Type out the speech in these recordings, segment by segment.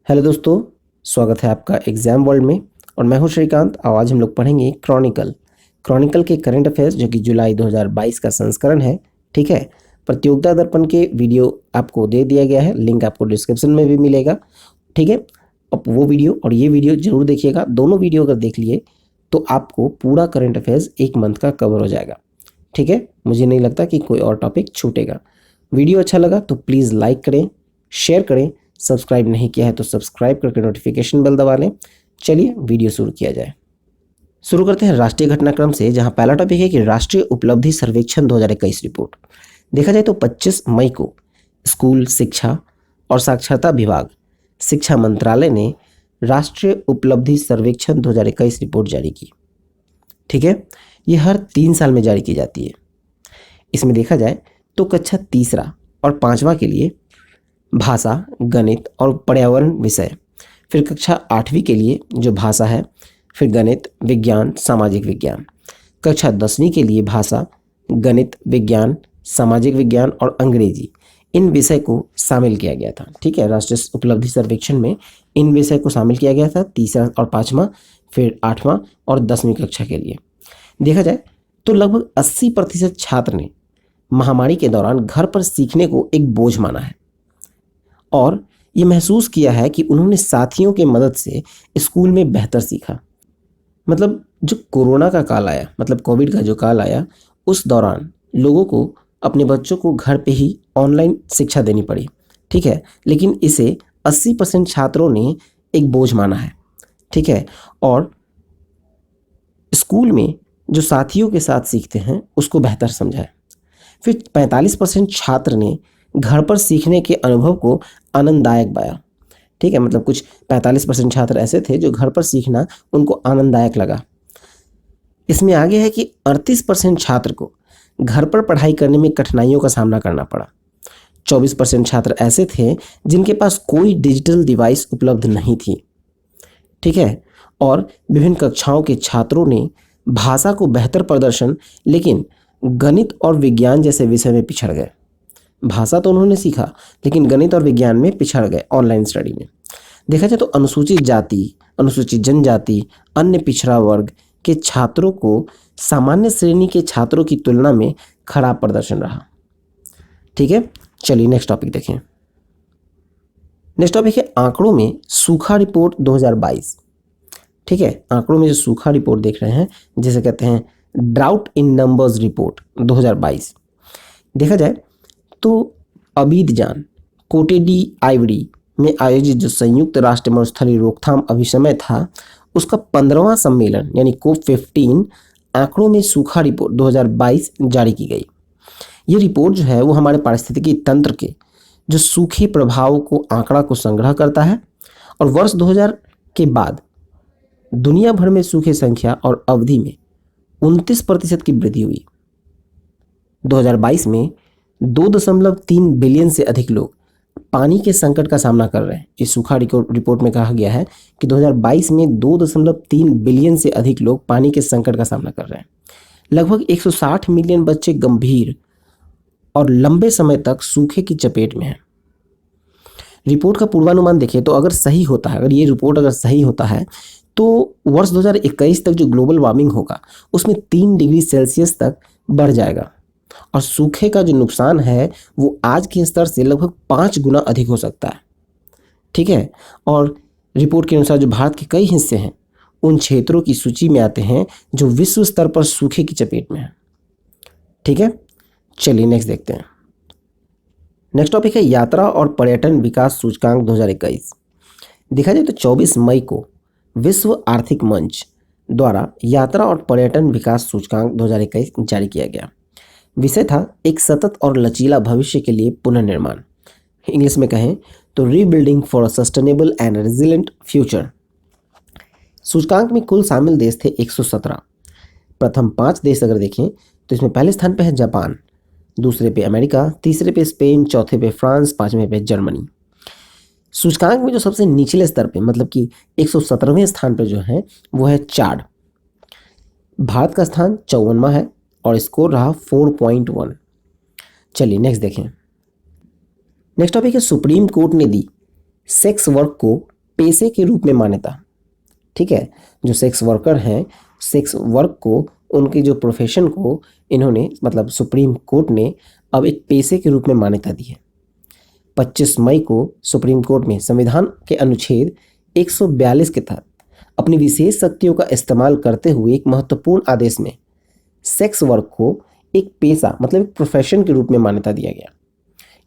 Hello दोस्तों, स्वागत है आपका एग्ज़ाम वर्ल्ड में। और मैं हूं श्रीकांत। आज हम लोग पढ़ेंगे क्रॉनिकल के करंट अफेयर्स, जो कि जुलाई 2022 का संस्करण है। ठीक है। प्रतियोगिता दर्पण के वीडियो आपको दे दिया गया है, लिंक आपको डिस्क्रिप्शन में भी मिलेगा। ठीक है। अब वो वीडियो और ये वीडियो जरूर देखिएगा। दोनों वीडियो अगर देख लिए तो आपको पूरा करंट अफेयर्स एक मंथ का कवर हो जाएगा। ठीक है। मुझे नहीं लगता कि कोई और टॉपिक छूटेगा। वीडियो अच्छा लगा तो प्लीज़ लाइक करें, शेयर करें। सब्सक्राइब नहीं किया है तो सब्सक्राइब करके नोटिफिकेशन बेल दबा लें। चलिए वीडियो शुरू किया जाए। शुरू करते हैं राष्ट्रीय घटनाक्रम से, जहां पहला टॉपिक है कि राष्ट्रीय उपलब्धि सर्वेक्षण 2021 रिपोर्ट। देखा जाए तो 25 मई को स्कूल शिक्षा और साक्षरता विभाग, शिक्षा मंत्रालय ने राष्ट्रीय उपलब्धि सर्वेक्षण 2021 रिपोर्ट जारी की। ठीक है। ये हर 3 साल में जारी की जाती है। इसमें देखा जाए तो कक्षा तीसरा और पांचवा के लिए भाषा, गणित और पर्यावरण विषय, फिर कक्षा 8वीं के लिए जो भाषा है, फिर गणित, विज्ञान, सामाजिक विज्ञान, कक्षा 10वीं के लिए भाषा, गणित, विज्ञान, सामाजिक विज्ञान और अंग्रेजी, इन विषय को शामिल किया गया था। ठीक है। राष्ट्रीय उपलब्धि सर्वेक्षण में इन विषय को शामिल किया गया था, तीसरा और पाँचवा, फिर 8वां और 10वीं कक्षा के लिए। देखा जाए तो लगभग 80% छात्र ने महामारी के दौरान घर पर सीखने को एक बोझ माना है और ये महसूस किया है कि उन्होंने साथियों के मदद से स्कूल में बेहतर सीखा। मतलब जो कोरोना का काल आया, मतलब कोविड का जो काल आया, उस दौरान लोगों को अपने बच्चों को घर पे ही ऑनलाइन शिक्षा देनी पड़ी। ठीक है। लेकिन इसे 80% छात्रों ने एक बोझ माना है। ठीक है। और स्कूल में जो साथियों के साथ सीखते हैं उसको बेहतर समझा है। फिर 45% छात्र ने घर पर सीखने के अनुभव को आनंददायक पाया। ठीक है। मतलब कुछ 45% छात्र ऐसे थे जो घर पर सीखना उनको आनंददायक लगा। इसमें आगे है कि 38% छात्र को घर पर पढ़ाई करने में कठिनाइयों का सामना करना पड़ा। 24% छात्र ऐसे थे जिनके पास कोई डिजिटल डिवाइस उपलब्ध नहीं थी। ठीक है। और विभिन्न कक्षाओं के छात्रों ने भाषा को बेहतर प्रदर्शन, लेकिन गणित और विज्ञान जैसे विषय में पिछड़ गए। भाषा तो उन्होंने सीखा लेकिन गणित और विज्ञान में पिछड़ गए ऑनलाइन स्टडी में। देखा जाए तो अनुसूचित जाति, अनुसूचित जनजाति, अन्य पिछड़ा वर्ग के छात्रों को सामान्य श्रेणी के छात्रों की तुलना में खराब प्रदर्शन रहा। ठीक है। चलिए नेक्स्ट टॉपिक देखें। नेक्स्ट टॉपिक है आंकड़ों में सूखा रिपोर्ट 2022। ठीक है। आंकड़ों में जो सूखा रिपोर्ट देख रहे हैं, जिसे कहते हैं ड्राउट इन नंबर्स रिपोर्ट 2022। देखा जाए तो अबीदजान, कोटे डी आइवरी में आयोजित जो संयुक्त राष्ट्र मरुस्थलीय रोकथाम अभिसमय था, उसका 15वां सम्मेलन यानी कोप 15 आंकड़ों में सूखा रिपोर्ट 2022 जारी की गई। ये रिपोर्ट जो है वो हमारे पारिस्थितिकी तंत्र के जो सूखे प्रभाव को आंकड़ा को संग्रह करता है और वर्ष 2000 के बाद दुनिया भर में सूखे संख्या और अवधि में 29% की वृद्धि हुई। 2022 में 2.3 बिलियन से अधिक लोग पानी के संकट का सामना कर रहे हैं। इस सूखा रिपोर्ट में कहा गया है कि 2022 में 2.3 बिलियन से अधिक लोग पानी के संकट का सामना कर रहे हैं। लगभग 160 मिलियन बच्चे गंभीर और लंबे समय तक सूखे की चपेट में हैं। रिपोर्ट का पूर्वानुमान देखें तो अगर सही होता है, अगर ये रिपोर्ट अगर सही होता है तो वर्ष 2021 तक जो ग्लोबल वार्मिंग होगा उसमें 3 डिग्री सेल्सियस तक बढ़ जाएगा और सूखे का जो नुकसान है वो आज के स्तर से लगभग 5 गुना अधिक हो सकता है। ठीक है। और रिपोर्ट के अनुसार जो भारत के कई हिस्से हैं उन क्षेत्रों की सूची में आते हैं जो विश्व स्तर पर सूखे की चपेट में है। ठीक है। चलिए नेक्स्ट देखते हैं। नेक्स्ट टॉपिक है यात्रा और पर्यटन विकास सूचकांक 2021। देखा जाए तो 24 मई को विश्व आर्थिक मंच द्वारा यात्रा और पर्यटन विकास सूचकांक 2021 जारी किया गया। विषय था एक सतत और लचीला भविष्य के लिए पुनर्निर्माण। इंग्लिश में कहें तो rebuilding for a sustainable and resilient future. सूचकांक में कुल शामिल देश थे 117। प्रथम 5 देश अगर देखें तो इसमें पहले स्थान पे है जापान, दूसरे पे अमेरिका, तीसरे पे स्पेन, चौथे पे फ्रांस, 5वें पे जर्मनी। सूचकांक में जो सबसे निचले स्तर पे मतलब कि 117वें स्थान पे जो है वो है चाड। भारत का स्थान 54वां है और स्कोर रहा 4.1। चलिए नेक्स्ट देखें। नेक्स्ट टॉपिक है सुप्रीम कोर्ट ने दी सेक्स वर्क को पेशे के रूप में मान्यता। ठीक है, जो सेक्स वर्कर हैं, सेक्स वर्क को, उनकी जो प्रोफेशन को इन्होंने मतलब सुप्रीम कोर्ट ने अब एक पेशे के रूप में मान्यता दी है। 25 मई को सुप्रीम कोर्ट में संविधान के अनुच्छेद 142 के तहत अपनी विशेष शक्तियों का इस्तेमाल करते हुए एक महत्वपूर्ण आदेश में सेक्स वर्क को एक पेशा मतलब एक प्रोफेशन के रूप में मान्यता दिया गया।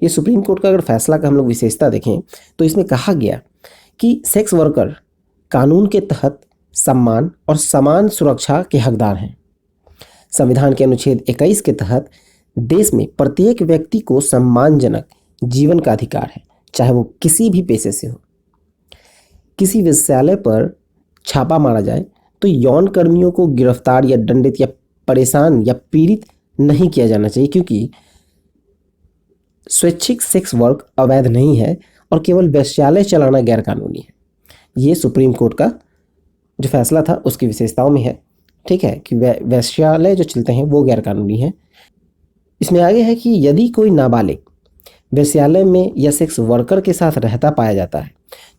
ये सुप्रीम कोर्ट का अगर फैसला का हम लोग विशेषता देखें तो इसमें कहा गया कि सेक्स वर्कर कानून के तहत सम्मान और समान सुरक्षा के हकदार हैं। संविधान के अनुच्छेद 21 के तहत देश में प्रत्येक व्यक्ति को सम्मानजनक जीवन का अधिकार है, चाहे वो किसी भी पेशे से हो। किसी विश्वविद्यालय पर छापा मारा जाए तो यौन कर्मियों को गिरफ्तार या दंडित या परेशान या पीड़ित नहीं किया जाना चाहिए, क्योंकि स्वैच्छिक सेक्स वर्क अवैध नहीं है और केवल वेश्यालय चलाना गैर कानूनी है। ये सुप्रीम कोर्ट का जो फैसला था उसकी विशेषताओं में है। ठीक है, कि वेश्यालय जो चलते हैं वो गैर कानूनी है। इसमें आगे है कि यदि कोई नाबालिग वेश्यालय में या सेक्स वर्कर के साथ रहता पाया जाता है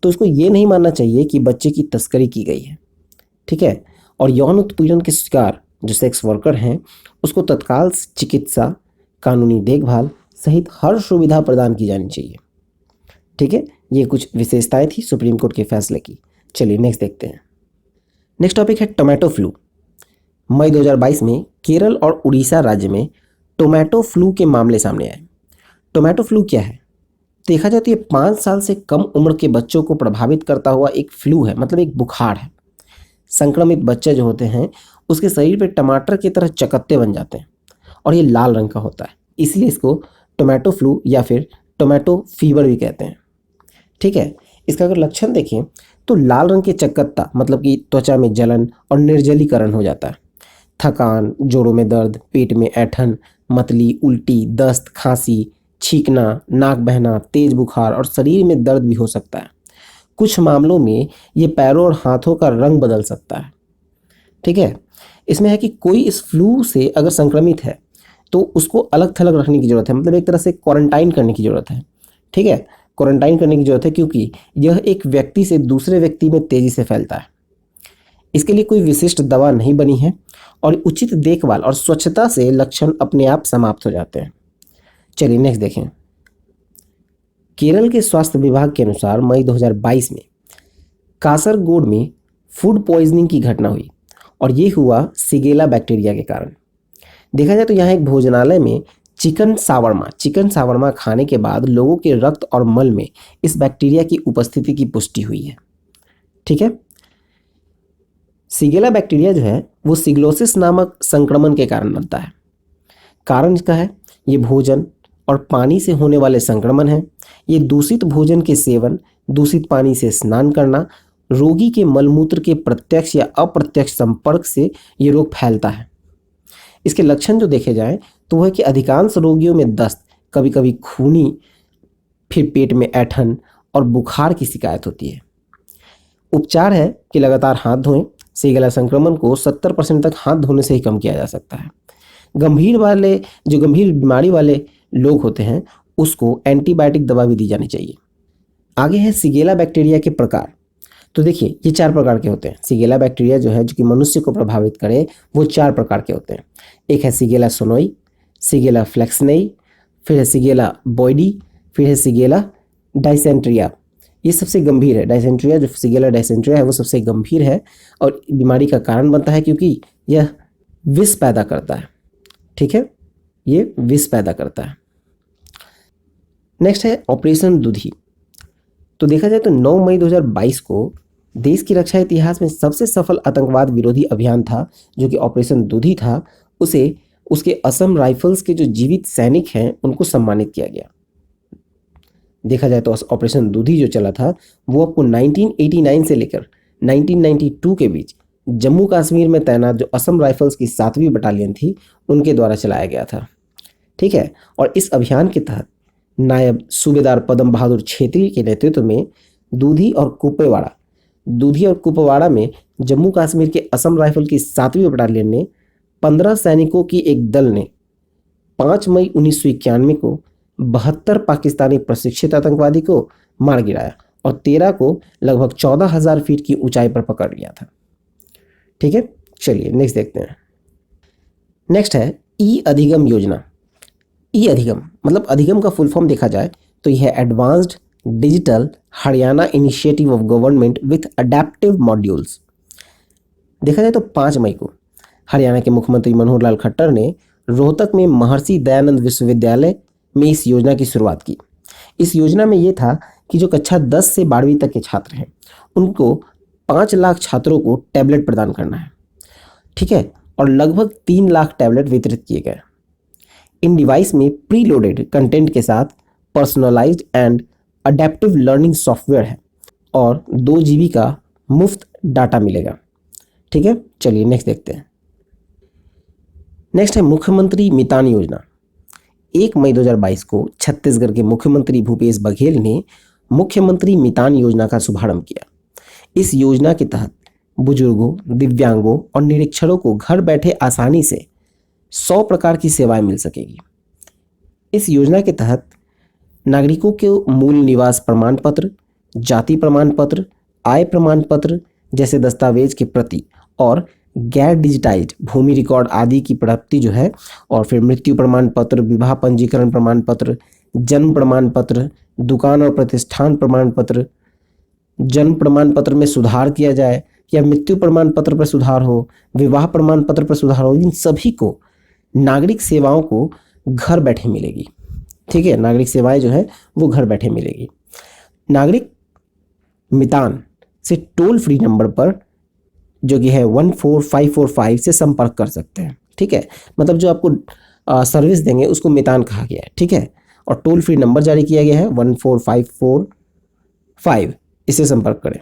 तो उसको ये नहीं मानना चाहिए कि बच्चे की तस्करी की गई है। ठीक है, और यौन उत्पीड़न के शिकार जो सेक्स वर्कर हैं उसको तत्काल चिकित्सा, कानूनी देखभाल सहित हर सुविधा प्रदान की जानी चाहिए। ठीक है, ये कुछ विशेषताएं थी सुप्रीम कोर्ट के फैसले की। चलिए नेक्स्ट देखते हैं। नेक्स्ट टॉपिक है टोमेटो फ्लू। मई 2022 में केरल और उड़ीसा राज्य में टोमेटो फ्लू के मामले सामने आए। टोमेटो फ्लू क्या है? देखा जाए तो ये 5 साल से कम उम्र के बच्चों को प्रभावित करता हुआ एक फ्लू है, मतलब एक बुखार है। संक्रमित बच्चे जो होते हैं उसके शरीर पे टमाटर की तरह चकत्ते बन जाते हैं और ये लाल रंग का होता है, इसलिए इसको टोमेटो फ्लू या फिर टोमेटो फीवर भी कहते हैं। ठीक है, इसका अगर लक्षण देखें तो लाल रंग के चकत्ता मतलब कि त्वचा में जलन और निर्जलीकरण हो जाता है। थकान, जोड़ों में दर्द, पेट में ऐंठन, मतली, उल्टी, दस्त, खांसी, छींकना, नाक बहना, तेज बुखार और शरीर में दर्द भी हो सकता है। कुछ मामलों में ये पैरों और हाथों का रंग बदल सकता है। ठीक है, इसमें है कि कोई इस फ्लू से अगर संक्रमित है तो उसको अलग थलग रखने की जरूरत है, मतलब एक तरह से क्वारंटाइन करने की जरूरत है। ठीक है, क्वारंटाइन करने की जरूरत है क्योंकि यह एक व्यक्ति से दूसरे व्यक्ति में तेजी से फैलता है। इसके लिए कोई विशिष्ट दवा नहीं बनी है और उचित देखभाल और स्वच्छता से लक्षण अपने आप समाप्त हो जाते हैं। चलिए नेक्स्ट देखें। केरल के स्वास्थ्य विभाग के अनुसार मई 2022 में कासरगोड में फूड पॉइजनिंग की घटना हुई और ये हुआ सिगेला बैक्टीरिया के कारण। देखा जाए तो यहाँ एक भोजनालय में चिकन सावरमा खाने के बाद लोगों के रक्त और मल में इस बैक्टीरिया की उपस्थिति की पुष्टि हुई है। ठीक है, सिगेला बैक्टीरिया जो है वो सिग्लोसिस नामक संक्रमण के कारण बनता है। कारण इसका है ये भोजन और पानी से होने वाले संक्रमण है। ये दूषित भोजन के सेवन, दूषित पानी से स्नान करना, रोगी के मलमूत्र के प्रत्यक्ष या अप्रत्यक्ष संपर्क से ये रोग फैलता है। इसके लक्षण जो देखे जाएं तो वह है कि अधिकांश रोगियों में दस्त, कभी कभी खूनी, फिर पेट में ऐंठन और बुखार की शिकायत होती है। उपचार है कि लगातार हाथ धोएं। सिगेला संक्रमण को 70% तक हाथ धोने से ही कम किया जा सकता है। गंभीर बीमारी वाले लोग होते हैं उसको एंटीबायोटिक दवा भी दी जानी चाहिए। आगे है सिगेला बैक्टीरिया के प्रकार। तो देखिए ये 4 प्रकार के होते हैं। सिगेला बैक्टीरिया जो है जो कि मनुष्य को प्रभावित करे वो 4 प्रकार के होते हैं। एक है सिगेला सोनोई, सिगेला फ्लेक्सनेई, फिर है सिगेला बॉयडी, फिर है सिगेला डाइसेंट्रिया। ये सबसे गंभीर है। डाइसेंट्रिया जो सिगेला डाइसेंट्रिया है वो सबसे गंभीर है और बीमारी का कारण बनता है क्योंकि यह विष पैदा करता है। ठीक है, ये विष पैदा करता है। नेक्स्ट है ऑपरेशन दूधी। तो देखा जाए तो 9 मई 2022 को देश की रक्षा इतिहास में सबसे सफल आतंकवाद विरोधी अभियान था जो कि ऑपरेशन दूधी था। उसे उसके असम राइफल्स के जो जीवित सैनिक हैं उनको सम्मानित किया गया। देखा जाए तो ऑपरेशन दूधी जो चला था वो आपको 1989 से लेकर 1992 के बीच जम्मू कश्मीर में तैनात जो असम राइफल्स की 7वीं बटालियन थी उनके द्वारा चलाया गया था। ठीक है, और इस अभियान के तहत नायब सूबेदार पदम बहादुर छेत्री के नेतृत्व में दूधी और कुपवाड़ा में जम्मू कश्मीर के असम राइफल की 7वीं बटालियन ने 15 सैनिकों की एक दल ने 5 मई 1991 को 72 पाकिस्तानी प्रशिक्षित आतंकवादी को मार गिराया और 13 को लगभग 14,000 फीट की ऊंचाई पर पकड़ लिया था। ठीक है, चलिए नेक्स्ट देखते हैं। नेक्स्ट है ई अधिगम योजना। ई अधिगम मतलब अधिगम का फुल फॉर्म देखा जाए तो यह है advanced digital Haryana initiative of government with adaptive modules. देखा जाए तो 5 मई को हरियाणा के मुख्यमंत्री मनोहर लाल खट्टर ने रोहतक में महर्षि दयानंद विश्वविद्यालय में इस योजना की शुरुआत की। इस योजना में ये था कि जो कक्षा 10 से 12वीं तक के छात्र हैं उनको 5 लाख छात्रों को टैबलेट प्रदान करना है। ठीक है, और लगभग 3 लाख टैबलेट वितरित किए गए। इन डिवाइस में प्री लोडेड कंटेंट के साथ personalised and adaptive learning software है और 2 GB का मुफ्त डाटा मिलेगा। ठीक है, चलिए नेक्स्ट देखते हैं। नेक्स्ट है मुख्यमंत्री मितान योजना। 1 मई 2022 को छत्तीसगढ़ के मुख्यमंत्री भूपेश बघेल ने मुख्यमंत्री मितान योजना का शुभारंभ किया। इस योजना के तहत बुजुर्गों, दिव्यांगों और निरक्षरों को घर बैठे आसानी से 100 प्रकार की सेवाएं मिल सकेगी। इस योजना के तहत नागरिकों के मूल निवास प्रमाण पत्र, जाति प्रमाण पत्र, आय प्रमाण पत्र जैसे दस्तावेज की प्रति और गैर डिजिटाइज्ड भूमि रिकॉर्ड आदि की प्राप्ति जो है, और फिर मृत्यु प्रमाण पत्र, विवाह पंजीकरण प्रमाण पत्र, जन्म प्रमाण पत्र, दुकान और प्रतिष्ठान प्रमाण पत्र, जन्म प्रमाण पत्र में सुधार किया जाए या मृत्यु प्रमाण पत्र पर सुधार हो, विवाह प्रमाण पत्र पर सुधार हो, इन सभी को नागरिक सेवाओं को घर बैठे मिलेगी। ठीक है, नागरिक सेवाएं जो है वो घर बैठे मिलेगी। नागरिक मितान से टोल फ्री नंबर पर जो कि है 14545 से संपर्क कर सकते हैं। ठीक है, मतलब जो आपको सर्विस देंगे उसको मितान कहा गया है। ठीक है, और टोल फ्री नंबर जारी किया गया है 14545, इससे संपर्क करें।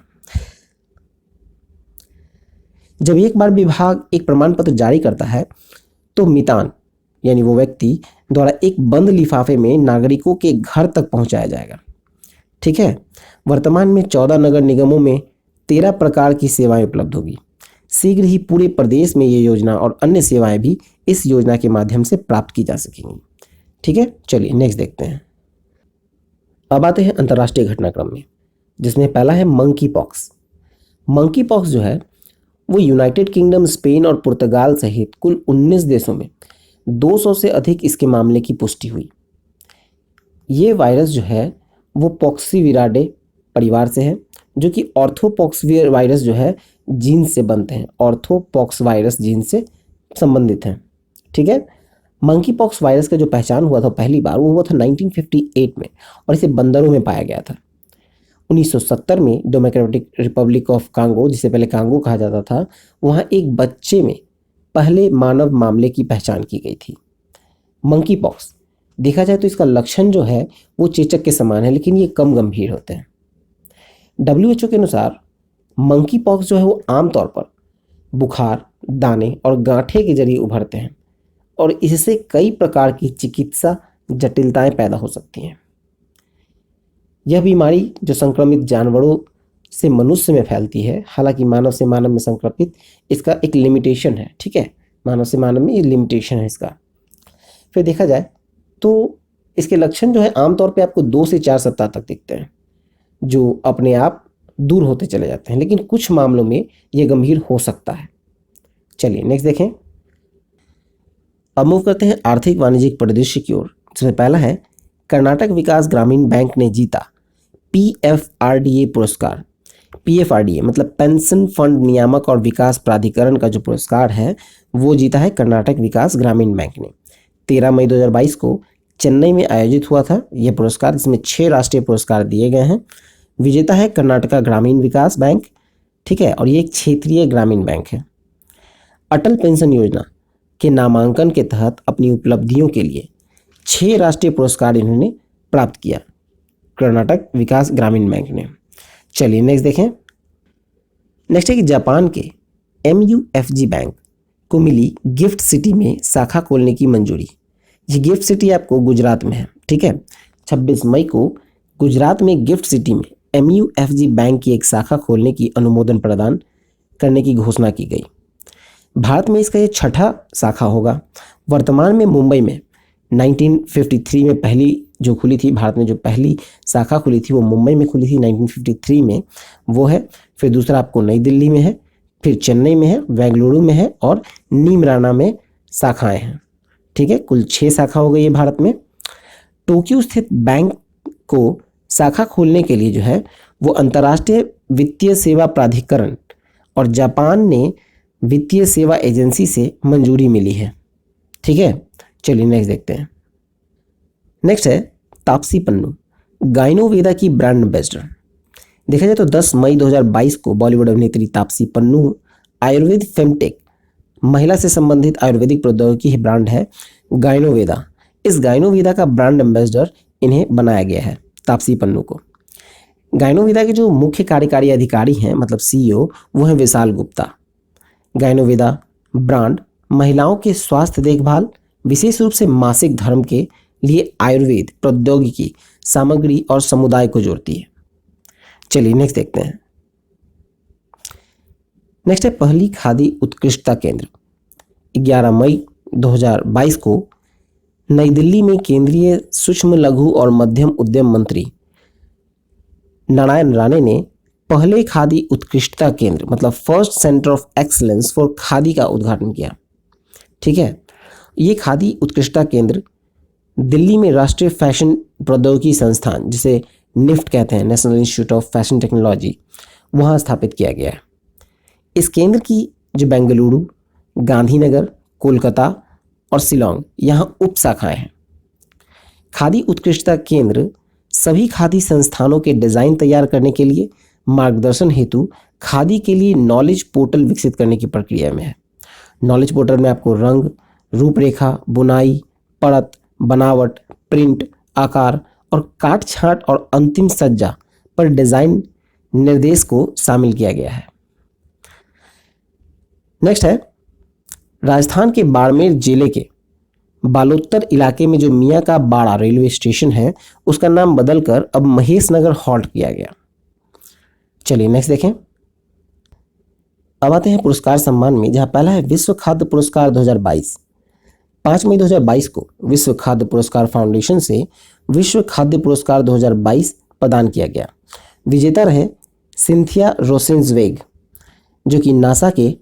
जब एक बार विभाग एक प्रमाण पत्र जारी करता है तो मितान यानी वो व्यक्ति द्वारा एक बंद लिफाफे में नागरिकों के घर तक पहुंचाया जाएगा। ठीक है, वर्तमान में 14 नगर निगमों में 13 प्रकार की सेवाएं उपलब्ध होगी। शीघ्र ही पूरे प्रदेश में ये योजना और अन्य सेवाएं भी इस योजना के माध्यम से प्राप्त की जा सकेंगी। ठीक है, चलिए नेक्स्ट देखते हैं। अब आते हैं अंतर्राष्ट्रीय घटनाक्रम में, जिसमें पहला है मंकी पॉक्स। मंकी पॉक्स जो है वो यूनाइटेड किंगडम, स्पेन और पुर्तगाल सहित कुल 19 देशों में 200 से अधिक इसके मामले की पुष्टि हुई। ये वायरस जो है वो पॉक्सीविराडे परिवार से है, जो कि ऑर्थोपॉक्स वायरस जो है जीन से बनते हैं। ऑर्थोपॉक्स वायरस जीन से संबंधित हैं। ठीक है, मंकी पॉक्स वायरस का जो पहचान हुआ था पहली बार वो हुआ था 1958 में, और इसे बंदरों में पाया गया था। 1970 में डेमोक्रेटिक रिपब्लिक ऑफ कांगो, जिसे पहले कांगो कहा जाता था, वहाँ एक बच्चे में पहले मानव मामले की पहचान की गई थी। मंकी पॉक्स देखा जाए तो इसका लक्षण जो है वो चेचक के समान है, लेकिन ये कम गंभीर होते हैं। WHO के अनुसार मंकी पॉक्स जो है वो आमतौर पर बुखार, दाने और गांठे के जरिए उभरते हैं और इससे कई प्रकार की चिकित्सा जटिलताएं पैदा हो सकती हैं। यह बीमारी जो संक्रमित जानवरों से मनुष्य में फैलती है, हालांकि मानव से मानव में संक्रमित इसका एक लिमिटेशन है। ठीक है, मानव से मानव में ये लिमिटेशन है इसका। फिर देखा जाए तो इसके लक्षण जो है आमतौर पे आपको 2 से 4 सप्ताह तक दिखते हैं, जो अपने आप दूर होते चले जाते हैं, लेकिन कुछ मामलों में यह गंभीर हो सकता है। चलिए नेक्स्ट देखें। अब मूव करते हैं आर्थिक वाणिज्यिक परिदृश्य की ओर, जिसमें पहला है कर्नाटक विकास ग्रामीण बैंक ने जीता PFRDA पुरस्कार। PFRDA मतलब पेंशन फंड नियामक और विकास प्राधिकरण का जो पुरस्कार है वो जीता है कर्नाटक विकास ग्रामीण बैंक ने। 13 मई 2022 को चेन्नई में आयोजित हुआ था यह पुरस्कार, इसमें 6 राष्ट्रीय पुरस्कार दिए गए हैं। विजेता है कर्नाटका ग्रामीण विकास बैंक। ठीक है, और ये एक क्षेत्रीय ग्रामीण बैंक है। अटल पेंशन योजना के नामांकन के तहत अपनी उपलब्धियों के लिए 6 राष्ट्रीय पुरस्कार इन्होंने प्राप्त किया कर्नाटक विकास ग्रामीण बैंक ने। चलिए नेक्स्ट देखें। नेक्स्ट है कि जापान के MUFG बैंक को मिली गिफ्ट सिटी में शाखा खोलने की मंजूरी। ये गिफ्ट सिटी आपको गुजरात में है। ठीक है, 26 मई को गुजरात में गिफ्ट सिटी में MUFG बैंक की एक शाखा खोलने की अनुमोदन प्रदान करने की घोषणा की गई। भारत में इसका ये 6ठा शाखा होगा। वर्तमान में मुंबई में 1953 में पहली जो खुली थी भारत में, जो पहली शाखा खुली थी वो मुंबई में खुली थी 1953 में, वो है। फिर दूसरा आपको नई दिल्ली में है, फिर चेन्नई में है, बेंगलुरु में है और नीमराना में शाखाएं हैं। ठीक है, कुल 6 शाखा हो गई है भारत में। टोक्यो स्थित बैंक को शाखा खोलने के लिए जो है वो अंतर्राष्ट्रीय वित्तीय सेवा प्राधिकरण और जापान ने वित्तीय सेवा एजेंसी से मंजूरी मिली है। ठीक है, चलिए नेक्स्ट देखते हैं। नेक्स्ट है तापसी पन्नू, गायनोवेदा की ब्रांड एम्बेसडर। देखा जाए तो 10 मई 2022 को बॉलीवुड अभिनेत्री तापसी पन्नू आयुर्वेद फेमटेक, महिला से संबंधित आयुर्वेदिक प्रौद्योगिकी ब्रांड है गायनोवेदा, इस गायनोवेदा का ब्रांड एम्बेसडर इन्हें बनाया गया है, तापसी पन्नू को। गायनोवेदा के जो मुख्य कार्यकारी अधिकारी हैं, मतलब सीईओ, वो है विशाल गुप्ता। गायनोवेदा ब्रांड महिलाओं के स्वास्थ्य देखभाल, विशेष रूप से मासिक धर्म के लिए आयुर्वेद प्रौद्योगिकी सामग्री और समुदाय को जोड़ती है। चलिए नेक्स्ट देखते हैं। नेक्स्ट है पहली खादी उत्कृष्टता केंद्र। 11 मई 2022 को नई दिल्ली में केंद्रीय सूक्ष्म लघु और मध्यम उद्यम मंत्री नारायण राणे ने पहले खादी उत्कृष्टता केंद्र, मतलब first centre of excellence for khadi का उद्घाटन किया। ठीक है, ये खादी उत्कृष्टता केंद्र दिल्ली में राष्ट्रीय फैशन प्रौद्योगिकी संस्थान, जिसे निफ्ट कहते हैं, national institute of fashion technology, वहाँ स्थापित किया गया है। इस केंद्र की जो बेंगलुरु, गांधीनगर, कोलकाता और शिलोंग यहाँ उप शाखाएं हैं। खादी उत्कृष्टता केंद्र सभी खादी संस्थानों के डिज़ाइन तैयार करने के लिए मार्गदर्शन हेतु खादी के लिए नॉलेज पोर्टल विकसित करने की प्रक्रिया में है। नॉलेज पोर्टल में आपको रंग, रूपरेखा, बुनाई, परत, बनावट, प्रिंट, आकार और काट छांट और अंतिम सज्जा पर डिज़ाइन निर्देश को शामिल किया गया है। नेक्स्ट है राजस्थान के बाड़मेर जिले के बालोतर इलाके में जो मियाँ का बाड़ा रेलवे स्टेशन है, उसका नाम बदलकर अब महेश नगर हॉल्ट किया गया। चलिए नेक्स्ट देखें। अब आते हैं पुरस्कार सम्मान में, जहां पहला है विश्व खाद्य पुरस्कार 2022। 5 मई 2022 को विश्व खाद्य पुरस्कार फाउंडेशन से विश्व खाद्य पुरस्कार 2022 प्रदान किया गया। विजेता रहे सिंथिया रोसेंजवेग, जो कि नासा के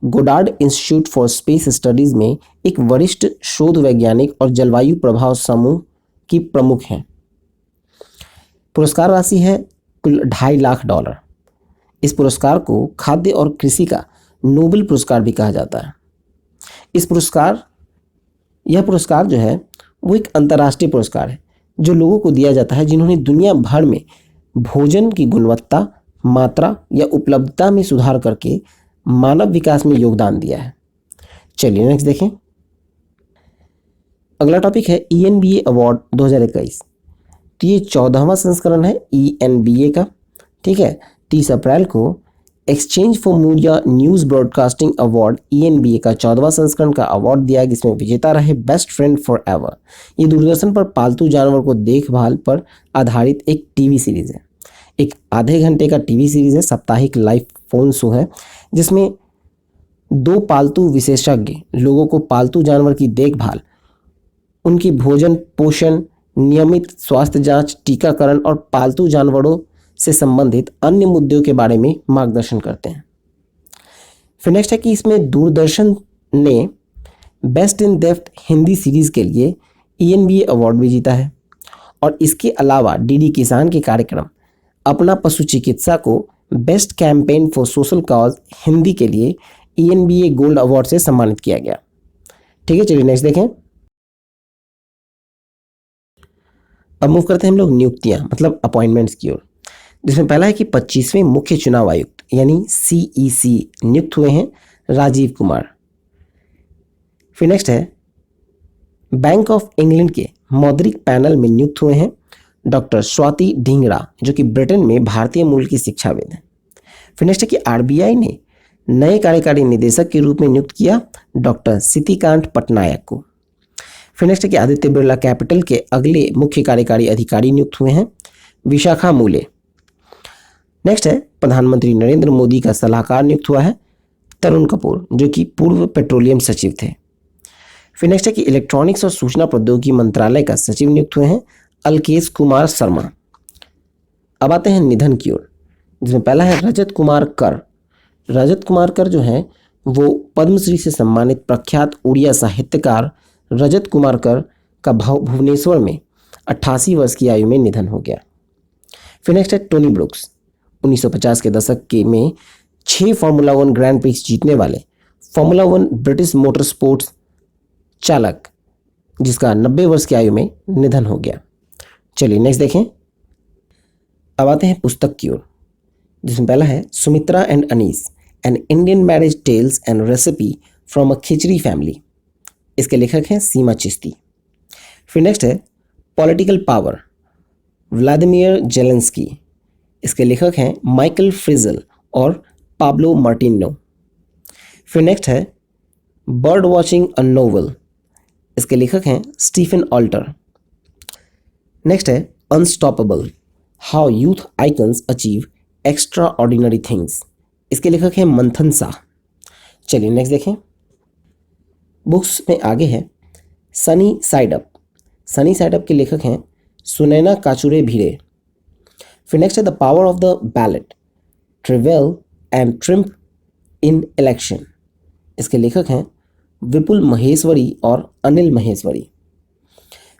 Goddard institute for space studies में एक वरिष्ठ शोध वैज्ञानिक और जलवायु प्रभाव समूह की प्रमुख हैं। पुरस्कार राशि है कुल $2.5 लाख। इस पुरस्कार को खाद्य और कृषि का नोबेल पुरस्कार भी कहा जाता है। यह पुरस्कार जो है वो एक अंतर्राष्ट्रीय पुरस्कार है, जो लोगों को दिया जाता है जिन्होंने दुनिया भर में भोजन की गुणवत्ता, मात्रा या उपलब्धता में सुधार करके मानव विकास में योगदान दिया है। चलिए नेक्स्ट देखें। अगला टॉपिक है ENBA अवार्ड 2021। तो ये 14वां संस्करण है ENBA का। ठीक है, 30 अप्रैल को exchange for media news broadcasting award ENBA का 14वां संस्करण का अवार्ड दिया, जिसमें विजेता रहे बेस्ट फ्रेंड फॉर एवर। ये दूरदर्शन पर पालतू जानवर को देखभाल पर आधारित एक टीवी सीरीज है। एक आधे घंटे का टीवी सीरीज है, साप्ताहिक लाइव फोन शो है, जिसमें 2 पालतू विशेषज्ञ लोगों को पालतू जानवर की देखभाल, उनकी भोजन पोषण, नियमित स्वास्थ्य जांच, टीकाकरण और पालतू जानवरों से संबंधित अन्य मुद्दों के बारे में मार्गदर्शन करते हैं। फिर नेक्स्ट है कि इसमें दूरदर्शन ने best in depth Hindi series के लिए ENBA अवार्ड भी जीता है। और इसके अलावा DD किसान के कार्यक्रम अपना पशु चिकित्सा को best campaign for social cause Hindi के लिए ENBA गोल्ड अवार्ड से सम्मानित किया गया। ठीक है, चलिए नेक्स्ट देखें। अब मूव करते हैं हम लोग नियुक्तियां, मतलब अपॉइंटमेंट्स की ओर, जिसमें पहला है कि 25वें मुख्य चुनाव आयुक्त यानी CEC नियुक्त हुए हैं राजीव कुमार। फिर नेक्स्ट है बैंक ऑफ इंग्लैंड के मौद्रिक पैनल में नियुक्त हुए हैं डॉक्टर स्वाति ढींगरा, जो कि ब्रिटेन में भारतीय मूल की शिक्षाविद हैं। फिर नेक्स्ट है कि RBI ने नए कार्यकारी निदेशक के रूप में नियुक्त किया डॉक्टर सितिकांत पटनायक को। फिर नेक्स्ट है कि आदित्य बिरला कैपिटल के अगले मुख्य कार्यकारी अधिकारी नियुक्त हुए हैं विशाखा मूले। नेक्स्ट है प्रधानमंत्री नरेंद्र मोदी का सलाहकार नियुक्त हुआ है तरुण कपूर, जो कि पूर्व पेट्रोलियम सचिव थे। फिर नेक्स्ट है कि इलेक्ट्रॉनिक्स और सूचना प्रौद्योगिकी मंत्रालय का सचिव नियुक्त हुए हैं अलकेश कुमार शर्मा। अब आते हैं निधन की ओर, जिसमें पहला है रजत कुमार कर। रजत कुमार कर जो हैं वो पद्मश्री से सम्मानित प्रख्यात उड़िया साहित्यकार रजत कुमार कर का भुवनेश्वर में 88 वर्ष की आयु में निधन हो गया। फिर नेक्स्ट है टोनी ब्रुक्स। 1950 के दशक के में 6 फार्मूला 1 ग्रैंड प्रिक्स जीतने वाले फार्मूला 1 ब्रिटिश मोटर स्पोर्ट्स चालक, जिसका 90 वर्ष की आयु में निधन हो गया। चलिए नेक्स्ट देखें। अब आते हैं पुस्तक की ओर, जिसमें पहला है Sumitra and Anees an Indian marriage tales and recipe from a khichdi family. इसके लेखक हैं सीमा चिश्ती। फिर नेक्स्ट है पॉलिटिकल पावर व्लादिमीर जेलेंस्की। इसके लेखक हैं माइकल फ्रिजल और पाब्लो मार्टिनो। फिर नेक्स्ट है बर्ड वॉचिंग अ नोवेल। इसके लेखक हैं स्टीफन ऑल्टर। नेक्स्ट है unstoppable how youth icons achieve extra ordinary things. इसके लेखक हैं मंथन शाह। चलिए नेक्स्ट देखें। बुक्स में आगे है sunny side up. Sunny side up के लेखक हैं सुनैना काचुरे भिरे। फिर नेक्स्ट है the power of the ballot travail and triumph in election. इसके लेखक हैं विपुल महेश्वरी और अनिल महेश्वरी।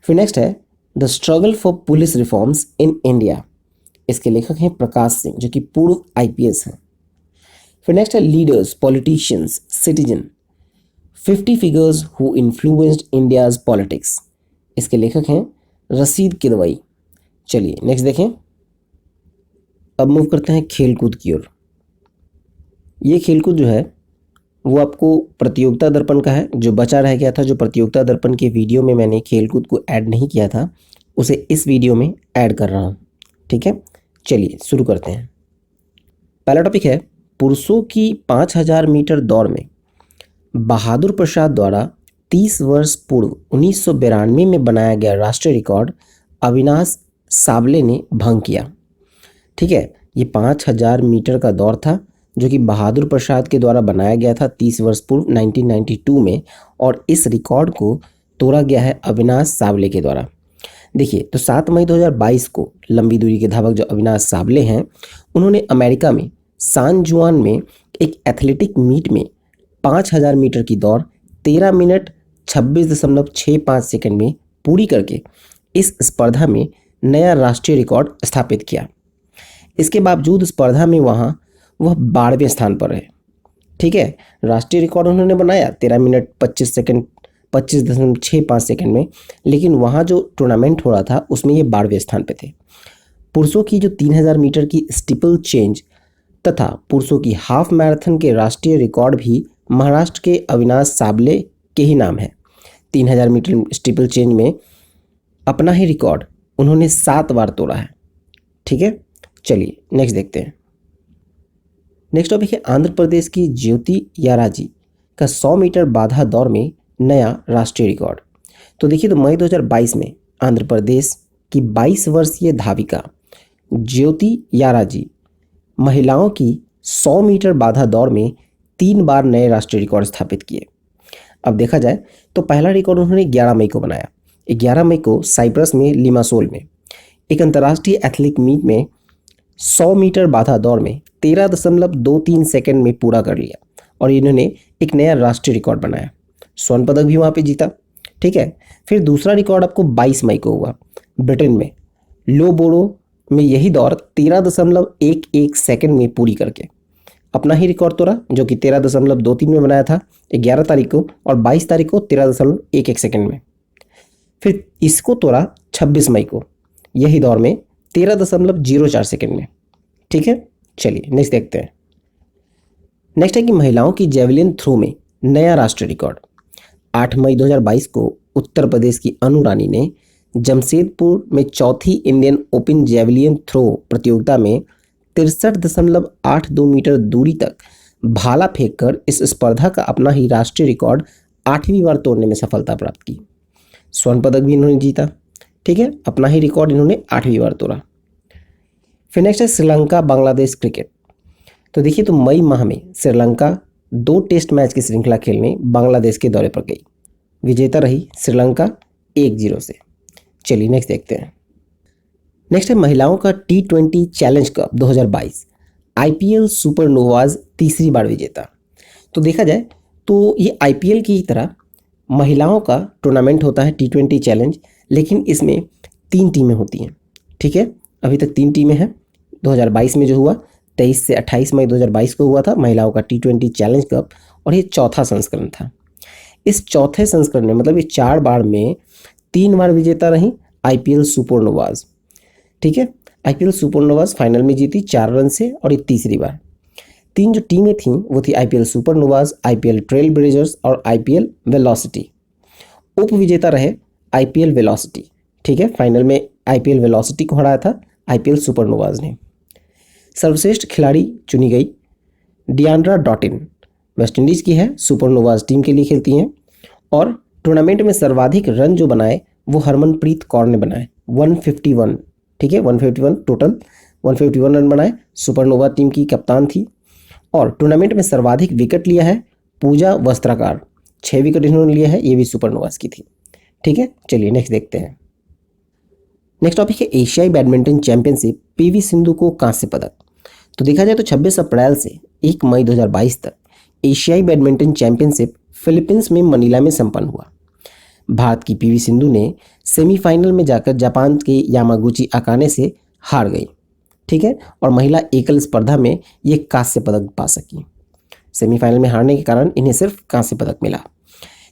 फिर नेक्स्ट है the struggle for police reforms in India. इसके लेखक हैं प्रकाश सिंह, जो कि पूर्व आईपीएस हैं। फिर नेक्स्ट है leaders politicians citizen 50 figures who influenced India's politics. इसके लेखक हैं रशीद किदवई। चलिए नेक्स्ट देखें। अब मूव करते हैं खेलकूद की ओर। ये खेलकूद जो है वो आपको प्रतियोगिता दर्पण का है, जो बचा रह गया था, जो प्रतियोगिता दर्पण के वीडियो में मैंने खेलकूद को ऐड नहीं किया था, उसे इस वीडियो में ऐड कर रहा हूँ। ठीक है, चलिए शुरू करते हैं। पहला टॉपिक है पुरुषों की 5000 मीटर दौड़ में बहादुर प्रसाद द्वारा 30 वर्ष पूर्व 1992 में बनाया गया राष्ट्रीय रिकॉर्ड अविनाश साबले ने भंग किया। ठीक है, ये 5000 मीटर का दौड़ था जो कि बहादुर प्रसाद के द्वारा बनाया गया था 30 वर्ष पूर्व 1992 में, और इस रिकॉर्ड को तोड़ा गया है अविनाश साबले के द्वारा। देखिए, तो 7 मई 2022 को लंबी दूरी के धावक जो अविनाश साबले हैं, उन्होंने अमेरिका में सान जुआन में एक एथलेटिक मीट में 5000 मीटर की दौड़ 13 मिनट 26.65 सेकंड में पूरी करके इस स्पर्धा में नया राष्ट्रीय रिकॉर्ड स्थापित किया। इसके बावजूद स्पर्धा में वह 12वें स्थान पर रहे। ठीक है, राष्ट्रीय रिकॉर्ड उन्होंने बनाया 13 मिनट 25.65 सेकंड में, लेकिन वहाँ जो टूर्नामेंट हो रहा था उसमें ये 12वें स्थान पे थे। पुरुषों की जो 3000 मीटर की स्टीपल चेंज तथा पुरुषों की हाफ मैराथन के राष्ट्रीय रिकॉर्ड भी महाराष्ट्र के अविनाश साबले के ही नाम है। 3000 मीटर स्टीपल चेंज में अपना ही रिकॉर्ड उन्होंने 7 बार तोड़ा है। ठीक है, चलिए नेक्स्ट देखते हैं। नेक्स्ट टॉपिक है आंध्र प्रदेश की ज्योति याराजी का 100 मीटर बाधा दौड़ में नया राष्ट्रीय रिकॉर्ड। तो देखिए, तो मई 2022 में आंध्र प्रदेश की 22 वर्षीय धाविका ज्योति याराजी महिलाओं की 100 मीटर बाधा दौड़ में 3 बार नए राष्ट्रीय रिकॉर्ड स्थापित किए। अब देखा जाए तो पहला रिकॉर्ड उन्होंने 11 मई को बनाया। 11 मई को साइप्रस में लिमासोल में एक अंतर्राष्ट्रीय एथलेटिक मीट में 100 मीटर बाधा दौड़ में 13.23 सेकंड में पूरा कर लिया और इन्होंने एक नया राष्ट्रीय रिकॉर्ड बनाया। स्वर्ण पदक भी वहाँ पे जीता। ठीक है, फिर दूसरा रिकॉर्ड आपको 22 मई को हुआ ब्रिटेन में लोबोरो में यही दौड़ 13.11 सेकंड में पूरी करके अपना ही रिकॉर्ड तोड़ा, जो कि 13.23 में बनाया था 11 तारीख को, और 22 तारीख को 13.11 सेकंड में। फिर इसको तोड़ा 26 मई को यही दौड़ में 13.04 सेकंड में। ठीक है, चलिए नेक्स्ट देखते हैं। नेक्स्ट है कि महिलाओं की जेवलिन थ्रो में नया राष्ट्रीय रिकॉर्ड। 8 मई 2022 को उत्तर प्रदेश की अनु रानी ने जमशेदपुर में चौथी इंडियन ओपन जेवलिन थ्रो प्रतियोगिता में 63.82 मीटर दूरी तक भाला फेंककर इस स्पर्धा का अपना ही राष्ट्रीय रिकॉर्ड 8वीं बार तोड़ने में सफलता प्राप्त की। स्वर्ण पदक भी इन्होंने जीता। ठीक है, अपना ही रिकॉर्ड इन्होंने 8वीं बार तोड़ा। फिर नेक्स्ट है श्रीलंका बांग्लादेश क्रिकेट। तो देखिए, तो मई माह में श्रीलंका 2 टेस्ट मैच की श्रृंखला खेलने बांग्लादेश के दौरे पर गई। विजेता रही श्रीलंका 1-0 से। चलिए नेक्स्ट देखते हैं। नेक्स्ट है महिलाओं का T20 challenge cup 2022 IPL Supernovas तीसरी बार विजेता। तो देखा जाए तो ये आईपीएल की तरह महिलाओं का टूर्नामेंट होता है T20 चैलेंज, लेकिन इसमें 3 टीमें होती हैं। ठीक है, अभी तक 3 टीमें हैं। 2022 में जो हुआ 23 से 28 मई 2022 को हुआ था महिलाओं का T20 चैलेंज कप, और ये चौथा संस्करण था। इस चौथे संस्करण में मतलब ये 4 बार में 3 बार विजेता रही आईपीएल सुपरनोवाज। ठीक है, आईपीएल सुपरनोवाज फाइनल में जीती 4 रन से, और ये तीसरी बार। 3 जो टीमें थीं वो थी IPL Supernovas, IPL trail blazers और आईपीएल वेलोसिटी। उप विजेता रहे आईपीएल वेलोसिटी। ठीक है, फाइनल में आईपीएल वेलोसिटी को हराया था आईपीएल सुपरनोवाज ने। सर्वश्रेष्ठ खिलाड़ी चुनी गई डियांड्रा डॉटिन, वेस्टइंडीज की है, सुपरनोवाज टीम के लिए खेलती हैं। और टूर्नामेंट में सर्वाधिक रन जो बनाए वो हरमनप्रीत कौर ने बनाए 151। ठीक है, 151 टोटल, 151 रन बनाए, सुपरनोवा टीम की कप्तान थी। और टूर्नामेंट में सर्वाधिक विकेट लिया है पूजा वस्त्राकार, 6 विकेट इन्होंने लिया है, ये भी सुपरनोवास की थी। ठीक है, चलिए नेक्स्ट देखते हैं। नेक्स्ट टॉपिक है एशियाई बैडमिंटन चैंपियनशिप, पीवी सिंधु को कांस्य पदक। तो देखा जाए तो 26 अप्रैल से 1 मई 2022 तक एशियाई बैडमिंटन चैंपियनशिप फिलीपींस में मनीला में संपन्न हुआ। भारत की पीवी सिंधु ने सेमीफाइनल में जाकर जापान के यामागुची अकाने से हार गई। ठीक है, और महिला एकल स्पर्धा में ये कांस्य पदक पा सकी। सेमीफाइनल में हारने के कारण इन्हें सिर्फ कांस्य पदक मिला।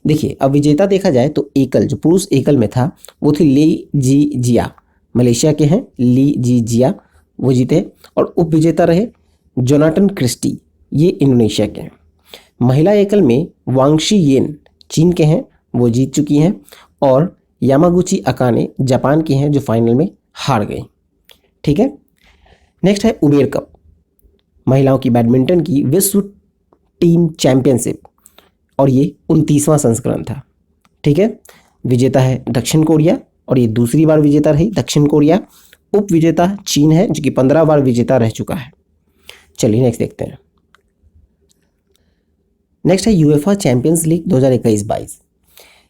देखिए, अब विजेता देखा जाए तो एकल जो पुरुष एकल में था वो थी ली जी जिया, मलेशिया के हैं ली जी जिया, वो जीते। और उप विजेता रहे जोनाटन क्रिस्टी, ये इंडोनेशिया के हैं। महिला एकल में वांगशी येन चीन के हैं, वो जीत चुकी हैं। और यामागुची अकाने जापान की हैं जो फाइनल में हार गई। ठीक है, नेक्स्ट है उबेर कप, महिलाओं की बैडमिंटन की विश्व टीम चैंपियनशिप, और ये 29वां संस्करण था। ठीक है, विजेता है दक्षिण कोरिया, और ये दूसरी बार विजेता रही दक्षिण कोरिया। उप विजेता चीन है जो कि 15 बार विजेता रह चुका है। चलिए नेक्स्ट देखते हैं। नेक्स्ट है यूएफा चैंपियंस लीग 2021-22।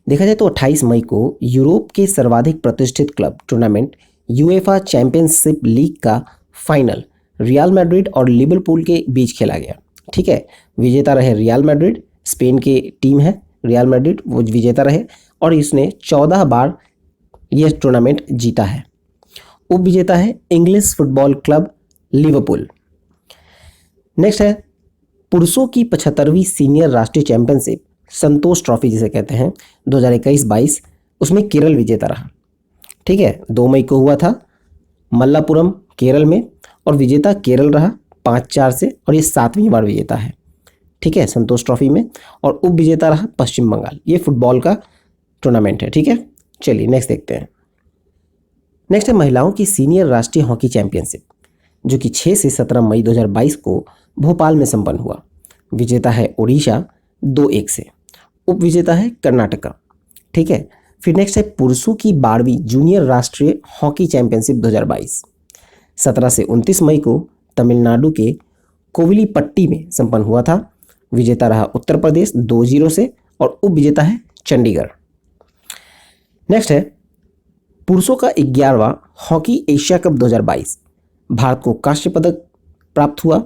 देखा जाए तो 28 मई को यूरोप के सर्वाधिक प्रतिष्ठित club tournament UEFA championship league का फाइनल रियल मैड्रिड और लिवरपूल के बीच खेला गया। ठीक है, विजेता रहे रियल मैड्रिड, स्पेन की टीम है रियल मैड्रिड, वो विजेता रहे, और इसने 14 बार यह टूर्नामेंट जीता है। उप विजेता है English football club Liverpool. Next है पुरुषों की 75वीं सीनियर राष्ट्रीय चैंपियनशिप, संतोष ट्रॉफी जिसे कहते हैं, 2021-22, उसमें केरल विजेता रहा। ठीक है, 2 मई को हुआ था मल्लापुरम केरल में, और विजेता केरल रहा 5-4 से, और ये 7वीं बार विजेता है। ठीक है, संतोष ट्रॉफी में। और उप विजेता रहा पश्चिम बंगाल। ये फुटबॉल का टूर्नामेंट है। ठीक है, चलिए नेक्स्ट देखते हैं। नेक्स्ट है महिलाओं की सीनियर राष्ट्रीय हॉकी चैंपियनशिप, जो कि 6 से 17 मई 2022 को भोपाल में संपन्न हुआ। विजेता है ओडिशा 2-1 से, उप विजेता है कर्नाटका। ठीक है, फिर नेक्स्ट है पुरुषों की 12वीं जूनियर राष्ट्रीय हॉकी चैंपियनशिप 2022, 17 से 29 मई को तमिलनाडु के कोविलीपट्टी में संपन्न हुआ था। विजेता रहा उत्तर प्रदेश 2-0 से, और उप विजेता है चंडीगढ़। नेक्स्ट है पुरुषों का 11वां हॉकी एशिया कप 2022, भारत को कांस्य पदक प्राप्त हुआ।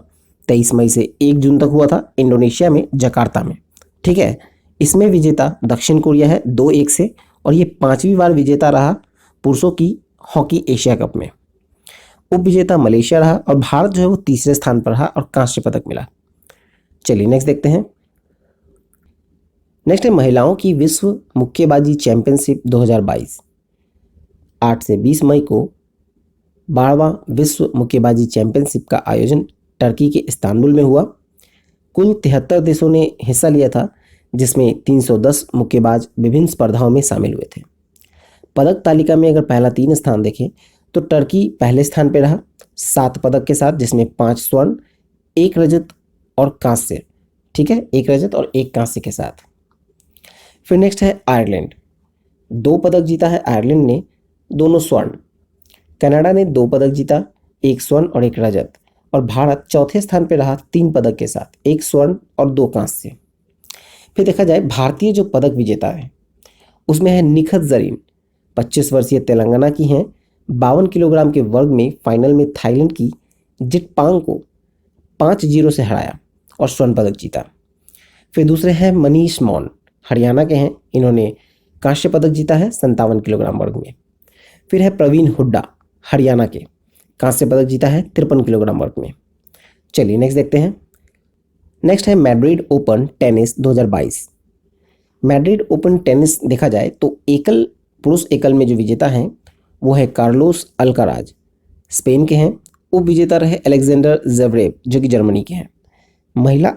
23 मई से 1 जून तक हुआ था इंडोनेशिया में जकार्ता में। ठीक है, इसमें विजेता दक्षिण कोरिया है 2-1 से, और ये 5वीं बार विजेता रहा पुरुषों की हॉकी एशिया कप में। उप विजेता मलेशिया रहा, और भारत जो है वो तीसरे स्थान पर रहा और कांस्य पदक मिला। चलिए नेक्स्ट देखते हैं। नेक्स्ट है महिलाओं की विश्व मुक्केबाजी चैंपियनशिप 2022, 8 से 20 मई को 12वां विश्व मुक्केबाजी चैंपियनशिप का आयोजन टर्की के इस्तांबुल में हुआ। कुल 73 देशों ने हिस्सा लिया था, जिसमें 310 मुक्केबाज विभिन्न स्पर्धाओं में शामिल हुए थे। पदक तालिका में अगर पहला 3 स्थान देखें तो टर्की पहले स्थान पर रहा 7 पदक के साथ, जिसमें 5 स्वर्ण, 1 रजत और कांस्य। ठीक है, 1 रजत और 1 कांस्य के साथ। फिर नेक्स्ट है आयरलैंड, 2 पदक जीता है आयरलैंड ने, दोनों स्वर्ण। कनाडा ने 2 पदक जीता, 1 स्वर्ण और 1 रजत। और भारत चौथे स्थान पर रहा 3 पदक के साथ, 1 स्वर्ण और 2 कांस्य। फिर देखा जाए भारतीय जो पदक विजेता है उसमें है निखत जरीन, 25 वर्षीय तेलंगाना की हैं, 52 किलोग्राम के वर्ग में फाइनल में थाईलैंड की जिटपांग को 5-0 से हराया और स्वर्ण पदक जीता। फिर दूसरे हैं मनीष मौन, हरियाणा के हैं, इन्होंने कांस्य पदक जीता है 57 किलोग्राम वर्ग में। फिर है प्रवीण हुड्डा, हरियाणा के, कांस्य पदक जीता है 53 किलोग्राम वर्ग में। चलिए नेक्स्ट देखते हैं। नेक्स्ट है Madrid open tennis 2022। Madrid open tennis देखा जाए तो एकल, पुरुष एकल में जो विजेता हैं वो है कार्लोस अल्काराज, स्पेन के हैं। उप विजेता रहे अलेक्जेंडर ज़वेरेव जो कि जर्मनी के हैं। महिला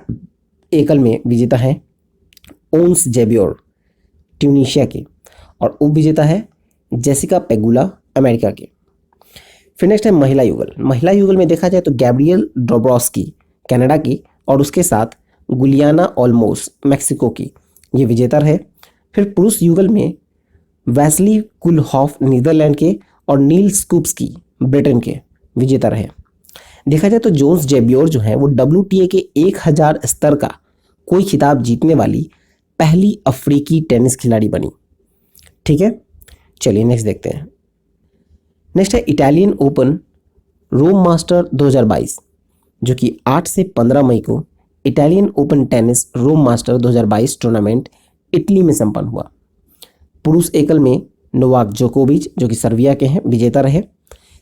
एकल में विजेता है ओन्स जेबियोर, ट्यूनीशिया के, और उप विजेता है जेसिका पेगुला, अमेरिका के। फिर नेक्स्ट है महिला युगल। महिला युगल में देखा जाए तो गैब्रियल डोब्रोवस्की, कनाडा की, और उसके साथ गुलियाना ओल्मोस, मेक्सिको की, ये विजेता रहे। फिर पुरुष युगल में वैसली कुलहॉफ, नीदरलैंड के, और नील स्कूप्सकी, ब्रिटेन के, विजेता रहे। देखा जाए तो जोन्स जेबियोर जो है वो WTA के 1000 स्तर का कोई खिताब जीतने वाली पहली अफ्रीकी टेनिस खिलाड़ी बनी। ठीक है, चलिए नेक्स्ट देखते हैं। नेक्स्ट है इटालियन ओपन रोम मास्टर 2022, जो कि 8 से 15 मई को इटालियन ओपन टेनिस रोम मास्टर 2022 टूर्नामेंट इटली में संपन्न हुआ। पुरुष एकल में नोवाक जोकोविच जो कि सर्बिया के हैं, विजेता रहे।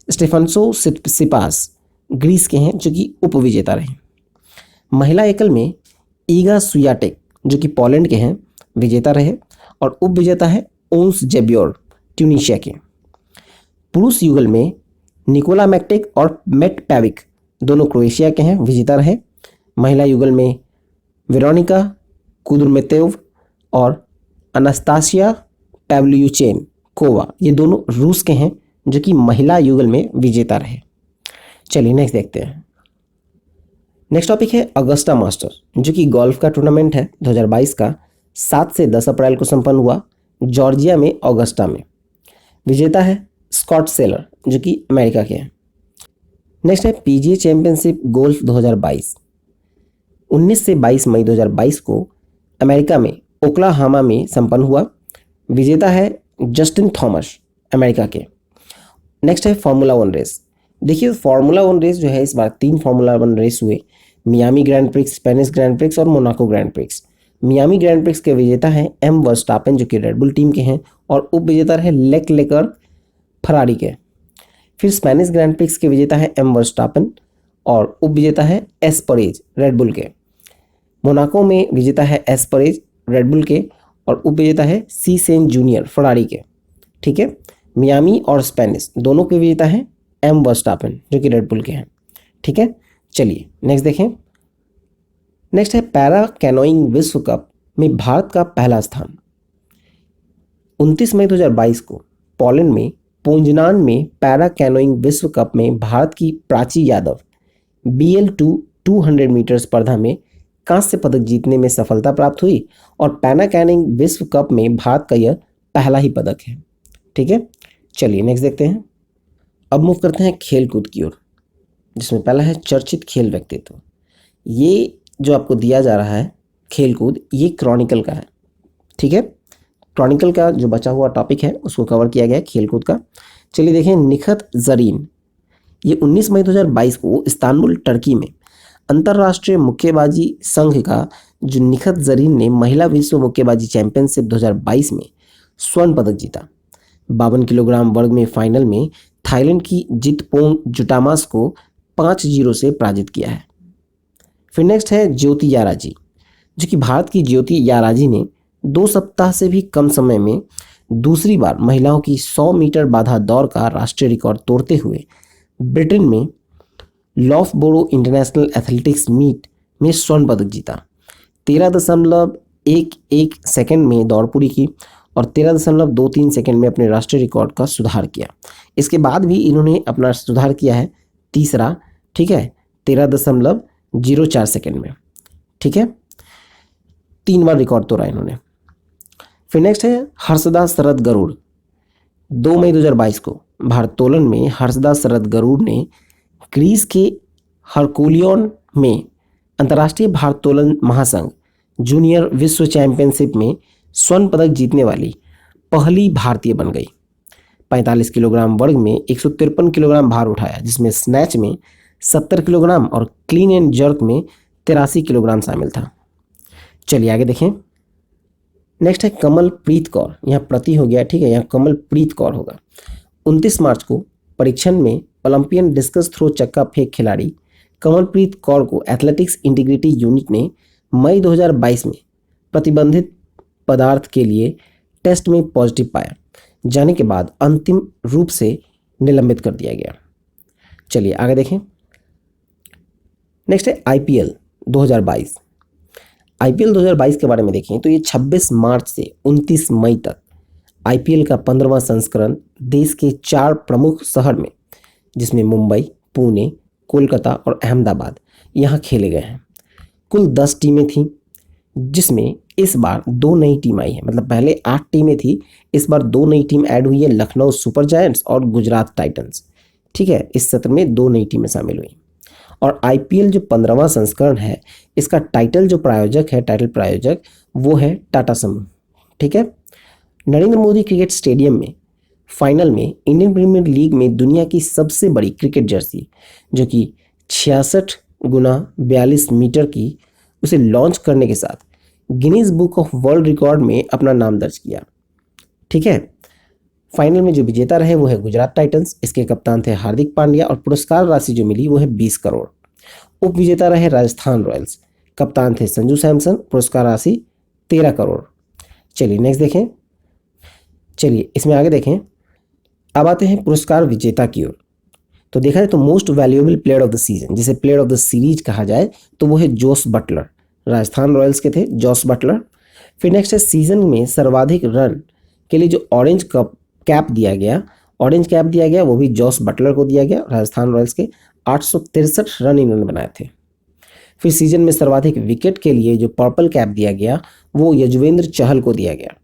स्टेफानोस सिसिपास, ग्रीस के हैं, जो कि उप विजेता रहे। महिला एकल में ईगा स्वियाटेक जो कि पोलैंड के हैं, विजेता रहे, और उप विजेता है ओन्स जेबियोर, ट्यूनीशिया के। पुरुष युगल में निकोला मैक्टिक और मेट पैविक, दोनों क्रोएशिया के हैं, विजेता रहे। महिला युगल में वेरोनिका कुदरमेतेव और अनास्तासिया पैवलियुचेनकोवा, ये दोनों रूस के हैं, जो कि महिला युगल में विजेता रहे। चलिए नेक्स्ट देखते हैं। नेक्स्ट टॉपिक है अगस्टा मास्टर, जो कि गोल्फ का टूर्नामेंट है 2022 का, 7 से 10 अप्रैल को संपन्न हुआ जॉर्जिया में, ऑगस्टा में। विजेता है स्कॉट सेलर जो कि अमेरिका के हैं। नेक्स्ट है PGA चैंपियनशिप गोल्फ 2022, 19 से 22 मई 2022 को अमेरिका में ओक्लाहामा में संपन्न हुआ। विजेता है जस्टिन थॉमस, अमेरिका के। नेक्स्ट है फार्मूला 1 रेस। देखिए फार्मूला 1 रेस जो है इस बार 3 फार्मूला 1 रेस हुए, Miami grand prix, Spanish grand prix और Monaco grand prix. Miami grand prix के विजेता हैं एम वर्स्टापेन जो कि रेडबुल टीम के हैं, और उप विजेता है लेकलेकर, फरारी के। फिर स्पेनिश ग्रैंड प्रिक्स के विजेता है एम वर्स्टापेन और उप विजेता है एस परेज, रेडबुल के। मोनाको में विजेता है एस परेज, रेडबुल के, और उप विजेता है सी सेन जूनियर, फरारी के। ठीक है, मियामी और स्पेनिश दोनों के विजेता हैं एम वर्स्टापेन जो कि रेडबुल के हैं। ठीक है, चलिए नेक्स्ट देखें। नेक्स्ट है पैरा कैनोइंग विश्व कप में भारत का पहला स्थान। 29 मई 2022 को पोलैंड में पोंजनान में पैरा कैनोइंग विश्व कप में भारत की प्राची यादव BL2 200 मीटर स्पर्धा में कांस्य पदक जीतने में सफलता प्राप्त हुई, और पैरा कैनोइंग विश्व कप में भारत का यह पहला ही पदक है। ठीक है, चलिए नेक्स्ट देखते हैं। अब मूव करते हैं खेल कूद की ओर, जिसमें पहला है चर्चित खेल व्यक्तित्व। ये जो आपको दिया जा रहा है खेल कूद, ये क्रॉनिकल का है। ठीक है, क्रॉनिकल का जो बचा हुआ टॉपिक है उसको कवर किया गया है खेल कूद का। चलिए देखें, निखत जरीन, ये 19 मई 2022 को इस्तांबुल, टर्की में अंतर्राष्ट्रीय मुक्केबाजी संघ का जो निखत जरीन ने महिला विश्व मुक्केबाजी चैंपियनशिप 2022 में स्वर्ण पदक जीता। 52 किलोग्राम वर्ग में फाइनल में थाईलैंड की जितपोंग जुटामास को 5-0 से पराजित किया है। फिर नेक्स्ट है ज्योति याराजी, जो कि भारत की ज्योति याराजी ने 2 सप्ताह से भी कम समय में दूसरी बार महिलाओं की 100 मीटर बाधा दौड़ का राष्ट्रीय रिकॉर्ड तोड़ते हुए ब्रिटेन में लॉफ्टबोरो इंटरनेशनल एथलेटिक्स मीट में स्वर्ण पदक जीता। 13.11 सेकंड में दौड़ पूरी की और 13.23 सेकंड में अपने राष्ट्रीय रिकॉर्ड का सुधार किया। इसके बाद भी इन्होंने अपना सुधार किया है तीसरा, ठीक है, 13.04 सेकंड में। ठीक है, 3 बार रिकॉर्ड तोड़ा इन्होंने। फिर नेक्स्ट है हर्षदा शरद गरुड़। 2 मई 2022 को भारोत्तोलन में हर्षदा शरद गरुड़ ने ग्रीस के हरकुलियोन में अंतर्राष्ट्रीय भारोत्तोलन महासंघ जूनियर विश्व चैंपियनशिप में स्वर्ण पदक जीतने वाली पहली भारतीय बन गई। 45 किलोग्राम वर्ग में 153 किलोग्राम भार उठाया, जिसमें स्नैच में 70 किलोग्राम और क्लीन एंड जर्क में 83 किलोग्राम शामिल था। चलिए आगे देखें। नेक्स्ट है कमलप्रीत कौर, यहाँ प्रति हो गया, ठीक है, यहाँ कमलप्रीत कौर होगा। 29 मार्च को परीक्षण में ओलंपियन डिस्कस थ्रो चक्का फेंक खिलाड़ी कमलप्रीत कौर को एथलेटिक्स इंटीग्रिटी यूनिट ने मई 2022 में प्रतिबंधित पदार्थ के लिए टेस्ट में पॉजिटिव पाया जाने के बाद अंतिम रूप से निलंबित कर दिया गया। चलिए आगे देखें। नेक्स्ट है आईपीएल 2022। आईपीएल 2022 के बारे में देखें तो ये 26 मार्च से 29 मई तक आईपीएल का 15वां संस्करण देश के 4 प्रमुख शहर में, जिसमें मुंबई, पुणे, कोलकाता और अहमदाबाद, यहाँ खेले गए हैं। कुल 10 टीमें थीं, जिसमें इस बार 2 नई टीम आई है। मतलब पहले 8 टीमें थी, इस बार 2 नई टीम ऐड हुई है, लखनऊ सुपर जायंट्स और गुजरात टाइटंस। ठीक है, इस सत्र में 2 नई टीमें शामिल हुई। और आईपीएल जो 15वां संस्करण है, इसका टाइटल जो प्रायोजक है, टाइटल प्रायोजक वो है टाटा समूह। ठीक है। नरेंद्र मोदी क्रिकेट स्टेडियम में फाइनल में इंडियन प्रीमियर लीग में दुनिया की सबसे बड़ी क्रिकेट जर्सी, जो कि 66 गुना 42 मीटर की, उसे लॉन्च करने के साथ Guinness book of world record में अपना नाम दर्ज किया। ठीक है। फाइनल में जो विजेता रहे वो है गुजरात टाइटंस, इसके कप्तान थे हार्दिक पांड्या और पुरस्कार राशि जो मिली वो है 20 करोड़। उप विजेता रहे राजस्थान रॉयल्स, कप्तान थे संजू सैमसन, पुरस्कार राशि 13 करोड़। चलिए नेक्स्ट देखें। चलिए इसमें आगे देखें। अब आते हैं पुरस्कार विजेता की ओर। तो देखा जाए तो most valuable player of the season, जिसे प्लेयर ऑफ द सीरीज कहा जाए, तो वो है जोस बटलर, राजस्थान रॉयल्स के थे जोस बटलर। फिर नेक्स्ट है सीजन में सर्वाधिक रन के लिए जो ऑरेंज कैप दिया गया, ऑरेंज कैप दिया गया, वो भी जोस बटलर को दिया गया। राजस्थान रॉयल्स के 863 रन इन्होंने बनाए थे। फिर सीजन में सर्वाधिक विकेट के लिए जो पर्पल कैप दिया गया वो यजुवेंद्र चहल को दिया गया।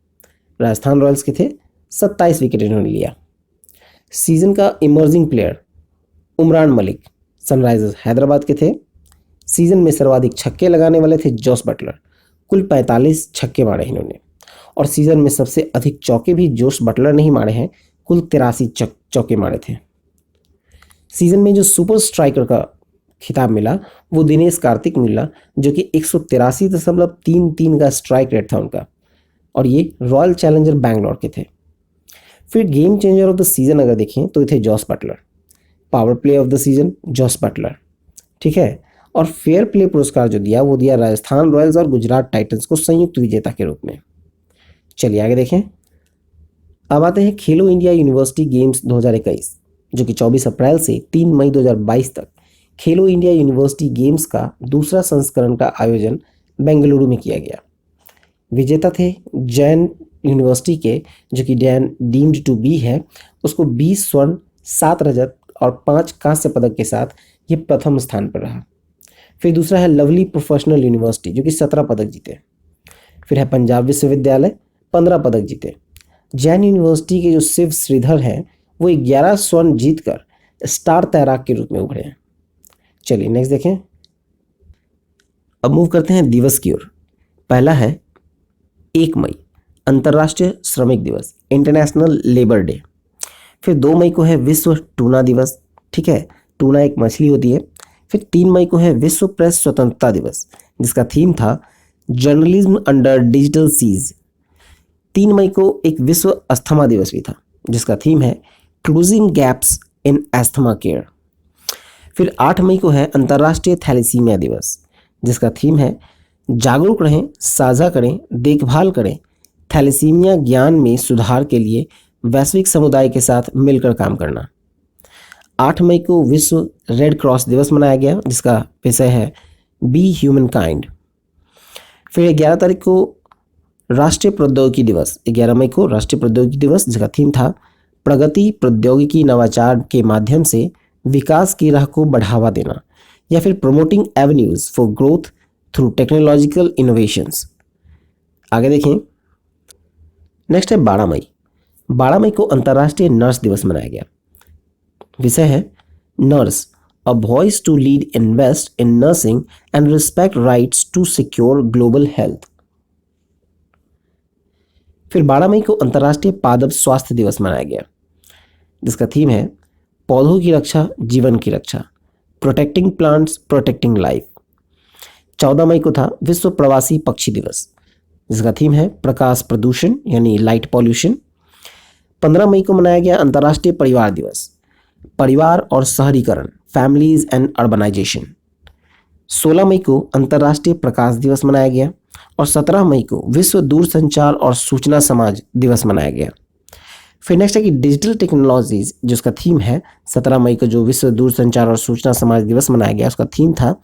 राजस्थान रॉयल्स के थे, 27 विकेट इन्होंने लिया। सीजन का emerging player Umran Malik, Sunrisers Hyderabad के थे। सीजन में सर्वाधिक छक्के लगाने वाले थे जोस बटलर, कुल 45 छक्के मारे इन्होंने। और सीजन में सबसे अधिक चौके भी जोस बटलर ने ही मारे हैं, कुल 83 चौके मारे थे। सीजन में जो सुपर स्ट्राइकर का खिताब मिला वो दिनेश कार्तिक मिला, जो कि 183.33 का स्ट्राइक रेट था उनका, और ये रॉयल चैलेंजर बैंगलोर के थे। फिर game changer of the season अगर देखें तो ये थे Jos Buttler. Power play of the season Jos Buttler. ठीक है। और फेयर प्ले पुरस्कार जो दिया वो दिया राजस्थान रॉयल्स और गुजरात टाइटंस को संयुक्त विजेता के रूप में। चलिए आगे देखें। अब आते हैं खेलो इंडिया यूनिवर्सिटी गेम्स 2021, जो कि 24 अप्रैल से 3 मई 2022 तक खेलो इंडिया यूनिवर्सिटी गेम्स का दूसरा संस्करण का आयोजन बेंगलुरु में किया गया। विजेता थे जैन यूनिवर्सिटी के, जो कि जैन डीम्ड टू बी है, उसको 20 स्वर्ण, 7 रजत और 5 कांस्य पदक के साथ ये प्रथम स्थान पर रहा। फिर दूसरा है लवली प्रोफेशनल यूनिवर्सिटी, जो कि 17 पदक जीते। फिर है पंजाब विश्वविद्यालय, 15 पदक जीते। जैन यूनिवर्सिटी के जो शिव श्रीधर हैं वो 11 स्वर्ण जीतकर स्टार तैराक के रूप में उभरे हैं। चलिए नेक्स्ट देखें। अब मूव करते हैं दिवस की ओर। पहला है 1 मई, अंतर्राष्ट्रीय श्रमिक दिवस, इंटरनेशनल लेबर डे। फिर 2 मई को है विश्व टूना दिवस। ठीक है, टूना एक मछली होती है। फिर 3 मई को है विश्व प्रेस स्वतंत्रता दिवस, जिसका थीम था जर्नलिज्म अंडर डिजिटल सीज। 3 मई को एक विश्व अस्थमा दिवस भी था, जिसका थीम है closing gaps in asthma care. फिर 8 मई को है अंतर्राष्ट्रीय थैलेसीमिया दिवस, जिसका थीम है जागरूक रहें, साझा करें, देखभाल करें, थैलेसीमिया ज्ञान में सुधार के लिए वैश्विक समुदाय के साथ मिलकर काम करना। 8 मई को विश्व रेड क्रॉस दिवस मनाया गया, जिसका विषय है बी ह्यूमन काइंड। फिर 11 तारीख को राष्ट्रीय प्रौद्योगिकी दिवस, 11 मई को राष्ट्रीय प्रौद्योगिकी दिवस, जिसका थीम था प्रगति, प्रौद्योगिकी, नवाचार के माध्यम से विकास की राह को बढ़ावा देना, या फिर promoting avenues for growth through technological innovations. आगे देखें। नेक्स्ट है 12 मई। 12 मई को अंतर्राष्ट्रीय नर्स दिवस मनाया गया। विषय है nurse, a voice to lead, invest in nursing and respect rights to secure global health. फिर 12 मई को अंतर्राष्ट्रीय पादप स्वास्थ्य दिवस मनाया गया। जिसका थीम है पौधों की रक्षा जीवन की रक्षा, प्रोटेक्टिंग प्लांट्स प्रोटेक्टिंग लाइफ। 14 मई को था विश्व प्रवासी पक्षी दिवस, जिसका थीम है प्रकाश प्रदूषण यानी लाइट पॉल्यूशन। 15 मई को मनाया गया अंतर्राष्ट्रीय परिवार दिवस, परिवार और शहरीकरण, फैमिलीज एंड अर्बनाइजेशन। 16 मई को अंतर्राष्ट्रीय प्रकाश दिवस मनाया गया और 17 मई को विश्व दूरसंचार और सूचना समाज दिवस मनाया गया। फिर नेक्स्ट है कि डिजिटल टेक्नोलॉजीज, जिसका थीम है 17 मई को जो विश्व दूरसंचार और सूचना समाज दिवस मनाया गया, उसका थीम था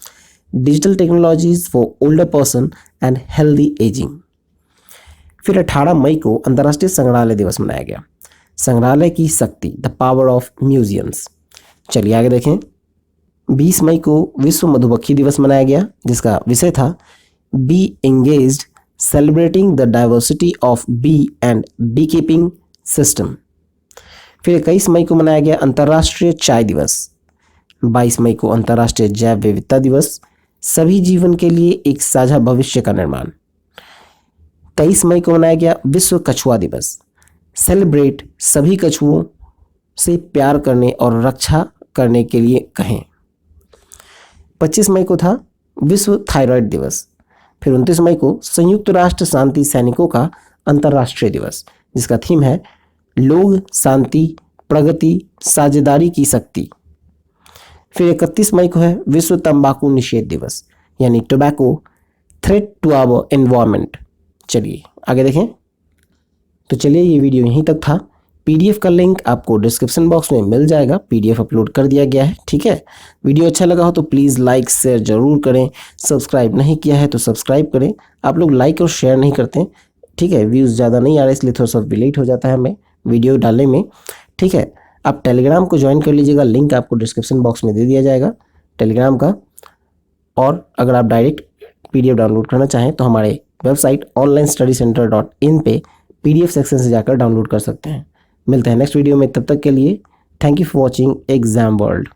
digital technologies for older person and healthy ageing. फिर 18 मई को अंतर्राष्ट्रीय संग्रहालय दिवस मनाया गया, संग्रहालय की शक्ति, द पावर ऑफ म्यूजियम्स। चलिए आगे देखें। 20 मई को विश्व मधुमक्खी दिवस मनाया गया, जिसका विषय था be engaged celebrating the diversity of bee and beekeeping system. फिर 21 मई को मनाया गया अंतर्राष्ट्रीय चाय दिवस। 22 मई को अंतर्राष्ट्रीय जैव विविधता दिवस, सभी जीवन के लिए एक साझा भविष्य का निर्माण। 23 मई को मनाया गया विश्व कछुआ दिवस, सेलिब्रेट सभी कछुओं से प्यार करने और रक्षा करने के लिए कहें। 25 मई को था विश्व थायराइड दिवस। फिर 29 मई को संयुक्त राष्ट्र शांति सैनिकों का अंतर्राष्ट्रीय दिवस, जिसका थीम है लोग, शांति, प्रगति, साझेदारी की शक्ति। फिर 31 मई को है विश्व तंबाकू निषेध दिवस यानी tobacco threat to our environment. चलिए आगे देखें। तो चलिए ये वीडियो यहीं तक था। पीडीएफ का लिंक आपको डिस्क्रिप्शन बॉक्स में मिल जाएगा, पीडीएफ अपलोड कर दिया गया है, ठीक है। वीडियो अच्छा लगा हो तो प्लीज़ लाइक शेयर जरूर करें, सब्सक्राइब नहीं किया है तो सब्सक्राइब करें। आप लोग लाइक और शेयर नहीं करते, ठीक है, व्यूज़ ज़्यादा नहीं आ रहे इसलिए थोड़ा सा लेट हो जाता है हमें वीडियो डालने में, ठीक है। आप टेलीग्राम को ज्वाइन कर लीजिएगा, लिंक आपको डिस्क्रिप्शन बॉक्स में दे दिया जाएगा टेलीग्राम का। और अगर आप डायरेक्ट पीडीएफ डाउनलोड करना चाहें तो हमारे वेबसाइट onlinestudycenter.in पे पीडीएफ सेक्शन से जाकर डाउनलोड कर सकते हैं। मिलते हैं नेक्स्ट वीडियो में, तब तक के लिए thank you for watching exam world.